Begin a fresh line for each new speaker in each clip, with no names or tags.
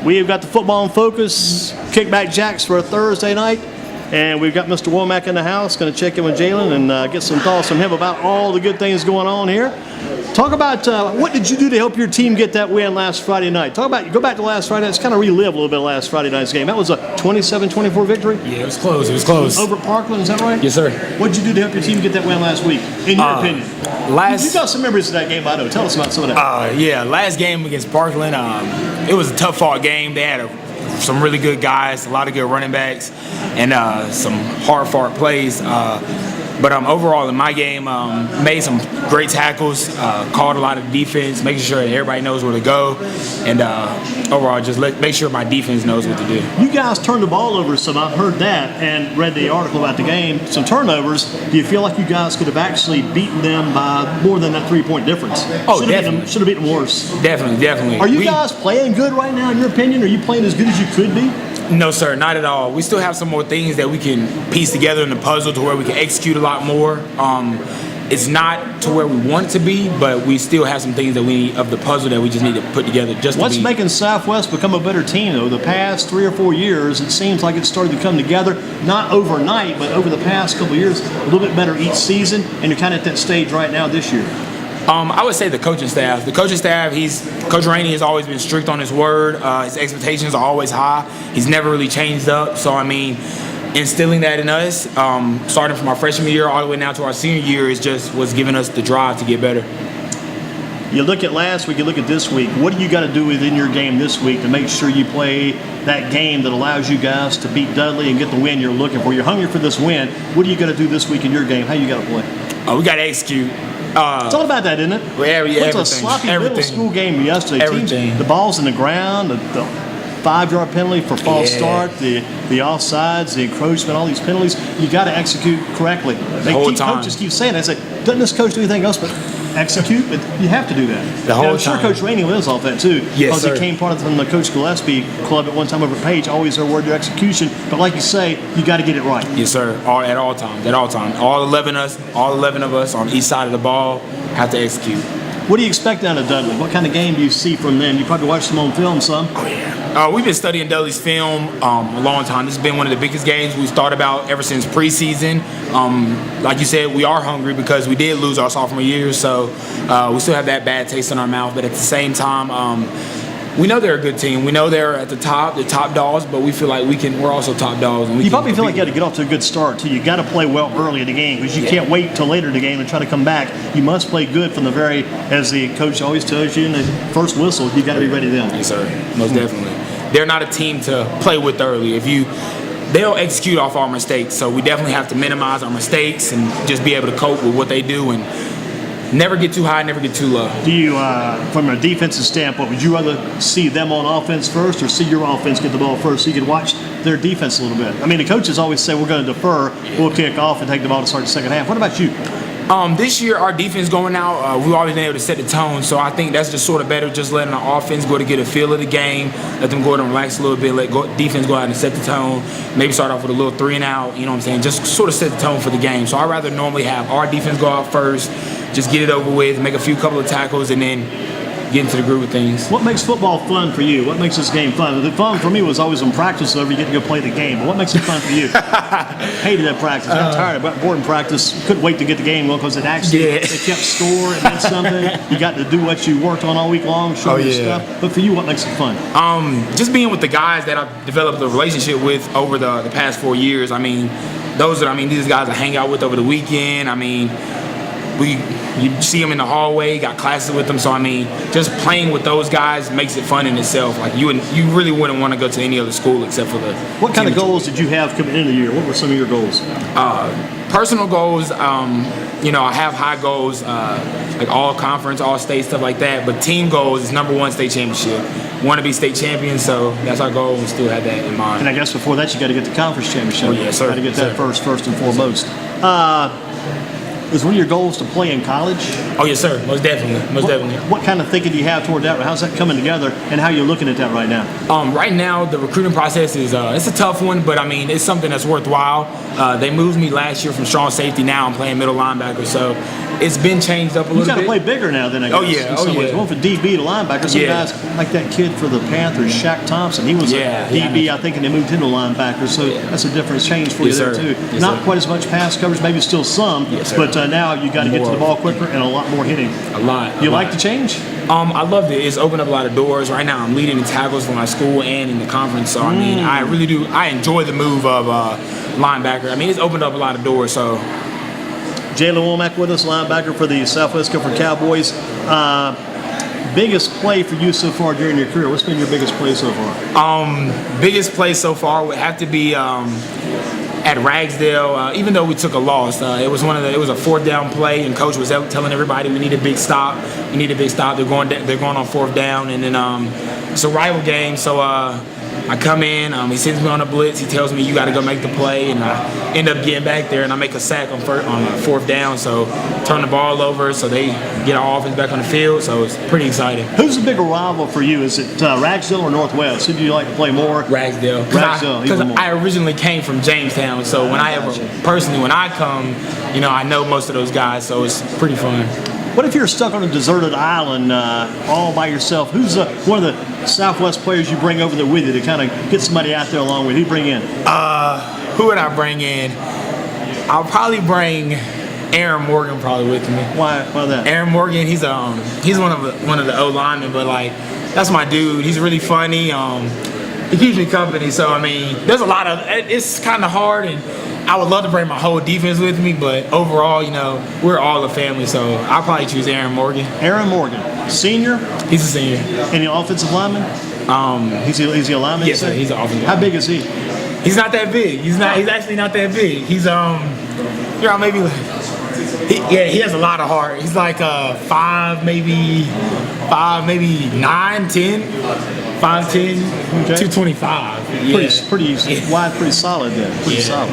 We've got the Football in Focus Kickback Jacks for a Thursday night. And we've got Mr. Womack in the house, going to check in with Jalen and get some thoughts from him about all the good things going on here. Talk about what did you do to help your team get that win last Friday night? Talk about, go back to last Friday night. Let's kind of relive a little bit of last Friday night's game. That was a 27-24 victory?
Yeah, it was close. It was close.
Over at Parkland, is that right?
Yes, sir.
What did you do to help your team get that win last week, in your opinion? You got some memories of that game, I know. Tell us about some of that.
Yeah, last game against Parkland, it was a tough-fought game. They had some really good guys, a lot of good running backs, and some hard-fought plays. But overall, in my game, made some great tackles, called a lot of defense, making sure that everybody knows where to go, and overall, just make sure my defense knows what to do.
You guys turned the ball over some. I've heard that and read the article about the game. Some turnovers. Do you feel like you guys could have actually beaten them by more than that 3-point difference?
Oh, definitely.
Should have beaten them worse.
Definitely.
Are you guys playing good right now, in your opinion? Are you playing as good as you could be?
No, sir, not at all. We still have some more things that we can piece together in the puzzle to where we can execute a lot more. It's not to where we want it to be, but we still have some things that we need of the puzzle that we just need to put together.
What's making Southwest become a better team, though? The past 3 or 4 years, it seems like it's started to come together, not overnight, but over the past couple of years, a little bit better each season, and you're kind of at that stage right now this year.
I would say the coaching staff. The coaching staff, Coach Rainey has always been strict on his word. His expectations are always high. He's never really changed up. So, I mean, instilling that in us, starting from our freshman year all the way now to our senior year, is just what's giving us the drive to get better.
You look at last week, you look at this week. What do you got to do within your game this week to make sure you play that game that allows you guys to beat Dudley and get the win you're looking for? You're hungry for this win. What do you got to do this week in your game? How you got to play?
We got to execute.
It's all about that, isn't it?
It
was a sloppy middle school game yesterday. The ball's in the ground, the 5-yard penalty for false start, the offsides, the encroachment, all these penalties. You got to execute correctly. Coaches keep saying that. They say, doesn't this coach do anything else but execute? But you have to do that. I'm sure Coach Rainey lives off that too.
Yes, sir.
Because he came part of the Coach Gillespie club at one time over Page. Always their word to execution. But like you say, you got to get it right.
Yes, sir. At all times. All 11 of us on each side of the ball have to execute.
What do you expect out of Dudley? What kind of game do you see from them? You probably watched them on film some.
Oh, yeah. We've been studying Dudley's film a long time. This has been one of the biggest games we've thought about ever since preseason. Like you said, we are hungry because we did lose our sophomore year, so we still have that bad taste in our mouth. But at the same time, we know they're a good team. We know they're at the top dogs, but we feel like we're also top dogs. And
you probably feel like you got to get off to a good start, too. You got to play well early in the game because you can't wait till later in the game and try to come back. You must play good from the as the coach always tells you, in the first whistle, you got to be ready then.
Yes, sir. Most definitely. They're not a team to play with early. They'll execute off our mistakes, so we definitely have to minimize our mistakes and just be able to cope with what they do and never get too high, never get too low.
Do you, from a defensive standpoint, would you rather see them on offense first or see your offense get the ball first so you can watch their defense a little bit? I mean, the coaches always say we're going to defer, we'll kick off and take the ball to start the second half. What about you?
This year, our defense going out, we've always been able to set the tone, so I think that's just sort of better, just letting our offense go to get a feel of the game, let them go ahead and relax a little bit, let defense go out and set the tone, maybe start off with a little 3-and-out, you know what I'm saying, just sort of set the tone for the game. So I'd rather normally have our defense go out first, just get it over with, make a couple of tackles, and then get into the groove of things.
What makes football fun for you? What makes this game fun? The fun for me was always in practice, whenever you get to go play the game. But what makes it fun for you? Hated that practice. Got tired of boring practice. Couldn't wait to get the game because it actually they kept score. It meant something. You got to do what you worked on all week long, show your stuff. But for you, what makes it fun?
Just being with the guys that I've developed a relationship with over the past 4 years. I mean, these guys I hang out with over the weekend. I mean, you see them in the hallway, got classes with them. So, I mean, just playing with those guys makes it fun in itself. Like, you really wouldn't want to go to any other school except for the
What kind of goals did you have coming into the year? What were some of your goals?
Personal goals, I have high goals, like all conference, all state, stuff like that. But team goals is #1 state championship. Want to be state champion, so that's our goal. We still have that in mind.
And I guess before that, you got to get the conference championship.
Oh, yes, sir.
Got to get that first and foremost. Is one of your goals to play in college?
Oh yes, sir. Most definitely. Most definitely.
What kind of thinking do you have toward that? How's that coming together, and how you're looking at that right now?
Right now, the recruiting process is it's a tough one, but I mean it's something that's worthwhile. They moved me last year from strong safety. Now I'm playing middle linebacker, so it's been changed up a little bit.
You got to play bigger now than I guess.
Oh yeah.
In some ways. Going from DB to linebacker. Some guys like that kid for the Panthers, Shaq Thompson. He was a DB, I think, and they moved him to linebacker. So that's a different change for you there too.
Yes,
Not quite as much pass coverage, maybe still some, but now you got to get to the ball quicker and a lot more hitting.
A lot.
You like the change?
I loved it. It's opened up a lot of doors. Right now, I'm leading the tackles for my school and in the conference. So I mean, I really do. I enjoy the move of linebacker. I mean, it's opened up a lot of doors. So.
Jalon Womack with us, linebacker for the Southwest Guilford Cowboys. Biggest play for you so far during your career? What's been your biggest play so far?
Biggest play so far would have to be at Ragsdale. Even though we took a loss, it was a 4th down play, and coach was telling everybody we need a big stop. We need a big stop. They're going on 4th down, and then it's a rival game, so. I come in, he sends me on a blitz, he tells me you got to go make the play, and I end up getting back there and I make a sack on 4th down, so turn the ball over so they get our offense back on the field, so it's pretty exciting.
Who's the bigger rival for you? Is it Ragsdale or Northwest? Who do you like to play more?
Ragsdale.
Because
I originally came from Jamestown, so when when I come, I know most of those guys, so it's pretty fun.
What if you're stuck on a deserted island all by yourself? Who's one of the Southwest players you bring over there with you to kind of get somebody out there along with? Who you bring in?
Who would I bring in? I'll probably bring Aaron Morgan probably with me.
Why that?
Aaron Morgan, he's one of the O linemen, but like that's my dude. He's really funny. He keeps me company. So I mean, there's a lot of it's kind of hard and. I would love to bring my whole defense with me, but overall, we're all a family, so I'll probably choose Aaron Morgan.
Aaron Morgan, senior?
He's a senior.
Any offensive lineman? Is he a lineman?
Yes, sir. He's an offensive lineman.
How big is he?
He's not that big. He's actually not that big. He's maybe. He has a lot of heart. He's like 5, maybe 9, 10. 5'10", 225.
Pretty wide, pretty solid then. Pretty solid.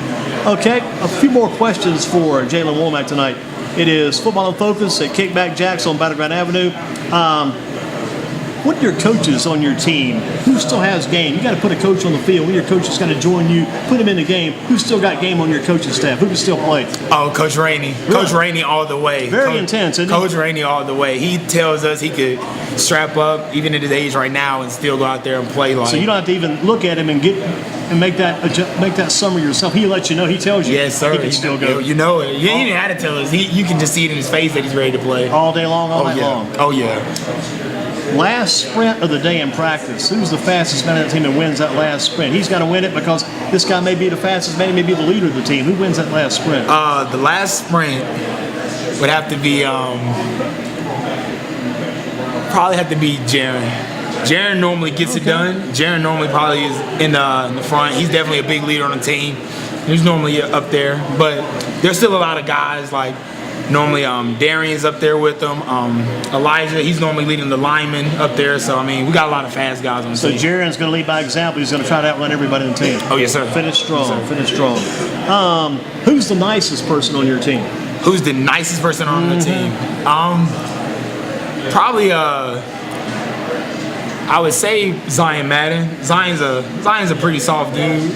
Okay, a few more questions for Jalon Womack tonight. It is Football in Focus at Kickback Jacks on Battleground Avenue. What are your coaches on your team? Who still has game? You got to put a coach on the field. When your coach is going to join you, put him in the game. Who still got game on your coaching staff? Who can still play?
Oh, Coach Rainey. Really? Coach Rainey all the way.
Very intense, isn't he?
Coach Rainey all the way. He tells us he could strap up, even at his age right now, and still go out there and play like.
So you don't have to even look at him and make that summary yourself. He lets you know. He tells you.
Yes, sir.
He can still go.
You know it. He didn't have to tell us. You can just see it in his face that he's ready to play.
All day long, all night long.
Oh, yeah.
Last sprint of the day in practice. Who's the fastest man on the team and wins that last sprint? He's got to win it because this guy may be the fastest man, he may be the leader of the team. Who wins that last sprint?
The last sprint would have to be probably have to be Jaren. Jaren normally gets it done. Jaren normally probably is in the front. He's definitely a big leader on the team. He's normally up there, but there's still a lot of guys like. Normally, Darian's up there with them. Elijah, he's normally leading the linemen up there. So, I mean, we got a lot of fast guys on the team.
So, Jaren's going to lead by example. He's going to try to outrun everybody on the team.
Oh, yes, sir.
Finish strong.
Yes, sir.
Finish strong. Who's the nicest person on your team?
Who's the nicest person on the team? Probably, I would say Zion Madden. Zion's a pretty soft dude.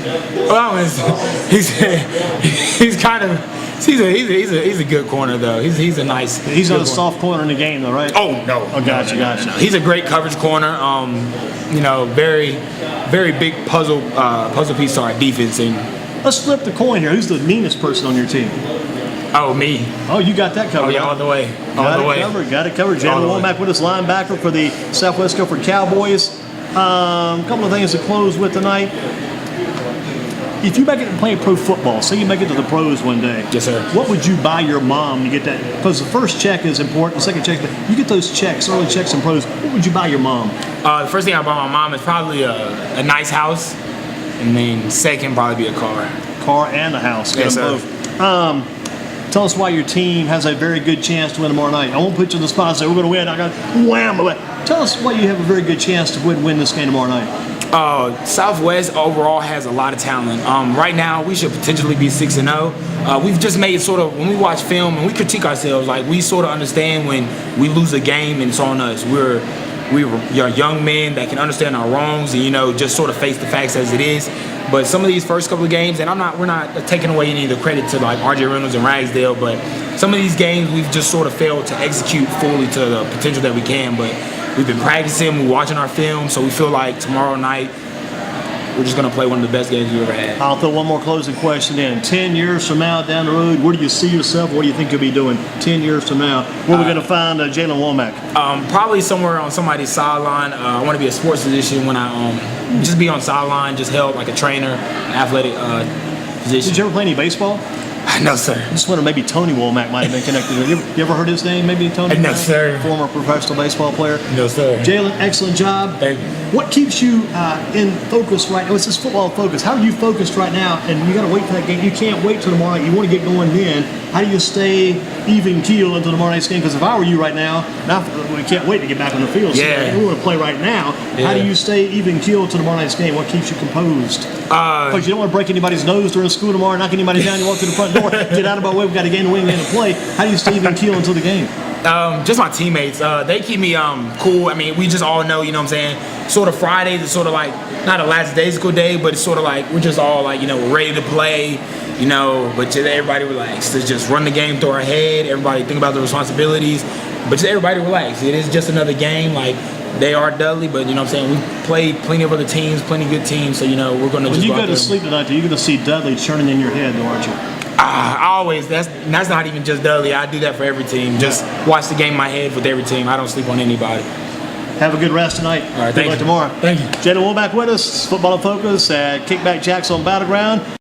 Well, he's kind of. He's a good corner though. He's a nice.
He's not a soft corner in the game though, right?
Oh no.
Oh, gotcha.
He's a great coverage corner. Very, very big puzzle piece to our defense. And
let's flip the coin here. Who's the meanest person on your team?
Oh, me.
Oh, you got that covered.
Oh, yeah, all the way.
Got it covered. Jalen Womack with us, linebacker for the Southwest Guilford Cowboys. A couple of things to close with tonight. If you make it to play pro football, say you make it to the pros one day.
Yes, sir.
What would you buy your mom to get that? Because the first check is important, the second check, but you get those checks, early checks in pros. What would you buy your mom?
The first thing I buy my mom is probably a nice house, and then second probably be a car.
Car and a house.
Yes, sir.
Both. Tell us why your team has a very good chance to win tomorrow night. I won't put you in the spot and say we're going to win. I got wham. Tell us why you have a very good chance to win this game tomorrow night.
Southwest overall has a lot of talent. Right now, we should potentially be 6-0. We've just made sort of, when we watch film and we critique ourselves, like we sort of understand when we lose a game and it's on us. We're young men that can understand our wrongs and, you know, just sort of face the facts as it is. But some of these first couple of games, and we're not taking away any of the credit to like RJ Reynolds and Ragsdale, but some of these games we've just sort of failed to execute fully to the potential that we can. But we've been practicing, we're watching our film, so we feel like tomorrow night we're just going to play one of the best games we've ever had.
I'll throw one more closing question in. 10 years from now down the road, where do you see yourself? What do you think you'll be doing 10 years from now? Where are we going to find Jalon Womack?
Probably somewhere on somebody's sideline. I want to be a sports physician when I just be on sideline, just help like a trainer, athletic position.
Did you ever play any baseball?
No, sir.
I just wonder, maybe Tony Womack might have been connected with you. You ever heard his name? Maybe Tony?
No,
Womack?
sir.
Former professional baseball player.
No, sir.
Jalen, excellent job.
Thank you.
What keeps you in focus right now? It's this football focus. How are you focused right now? And you got to wait for that game. You can't wait till tomorrow night. You want to get going then. How do you stay even keel into tomorrow night's game? Because if I were you right now we can't wait to get back on the field. So we want to play right now. Yeah. How do you stay even keel to tomorrow night's game? What keeps you composed? Because you don't want to break anybody's nose during school tomorrow, knock anybody down, you walk through the front door, get out of our way, we've got a game to win, game to play. How do you stay even keel until the game?
Just my teammates. They keep me cool. I mean, we just all know, you know what I'm saying? Sort of Fridays is sort of like, not a last daisical day, but it's sort of like, we're just all like, you know, we're ready to play, you know, but just everybody relax. To just run the game through our head, everybody think about the responsibilities, but just everybody relax. It is just another game. Like, they are Dudley, but you know what I'm saying? We played plenty of other teams, plenty good teams, so you know, we're going to just
When you go to sleep tonight, you're going to see Dudley churning in your head, though, aren't you?
Always. That's not even just Dudley. I do that for every team. Just watch the game in my head with every team. I don't sleep on anybody.
Have a good rest tonight.
All right,
good luck tomorrow.
Thank you.
Jalon Womack with us, Football in Focus at Kickback Jacks on Battleground.